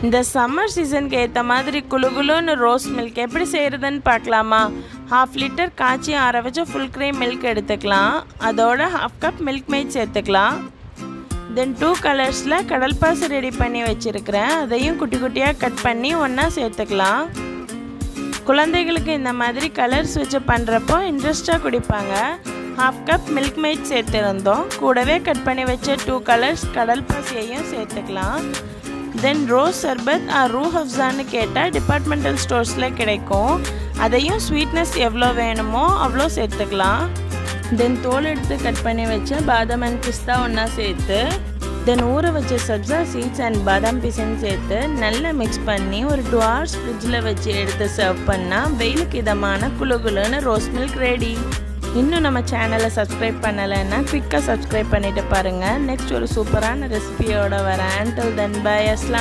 இந்த சம்மர் சீசனுக்கு ஏற்ற மாதிரி குளுகுலுன்னு ரோஸ் மில்க் எப்படி செய்கிறதுன்னு பார்க்கலாமா? 1/2 லிட்டர் காய்ச்சி ஆற வச்ச ஃபுல் க்ரீம் மில்க் எடுத்துக்கலாம். அதோட 1/2 கப் மில்க் மேட் சேர்த்துக்கலாம். தென் 2 கலர்ஸில் கடல் பாசி ரெடி பண்ணி வச்சுருக்கிறேன். அதையும் குட்டி குட்டியாக கட் பண்ணி ஒன்றா சேர்த்துக்கலாம். குழந்தைகளுக்கு இந்த மாதிரி கலர்ஸ் வச்சு பண்ணுறப்போ இன்ட்ரெஸ்டாக குடிப்பாங்க. 1/2 கப் மில்க் மேட் சேர்த்துருந்தோம். கூடவே கட் பண்ணி வச்ச 2 கலர்ஸ் கடல் பாசியையும் சேர்த்துக்கலாம். தென் ரோஸ் சர்பத் ரூ ஹப்ஸான்னு கேட்டால் டிபார்ட்மெண்டல் ஸ்டோர்ஸில் கிடைக்கும். அதையும் ஸ்வீட்னஸ் எவ்வளோ வேணுமோ அவ்வளோ சேர்த்துக்கலாம். தென் தோல் எடுத்து கட் பண்ணி வச்ச பாதாம் அண்ட் பிஸ்தா ஒன்றா சேர்த்து, தென் ஊற வச்ச சப்ஸா சீட்ஸ் அண்ட் பாதாம் பீஸையும் சேர்த்து நல்லா மிக்ஸ் பண்ணி ஒரு 2 hours ஃப்ரிட்ஜில் வச்சு எடுத்து சர்வ் பண்ணால் வெயிலுக்கு இதமான குளுகுலுன்னு ரோஸ் மில்க் ரெடி. இன்னும் நம்ம சேனலை சப்ஸ்கிரைப் பண்ணலைன்னா குயிக்காக சப்ஸ்கிரைப் பண்ணிவிட்டு பாருங்கள். நெக்ஸ்ட் ஒரு சூப்பரான ரெசிபியோடு வரேன். Until then, bye.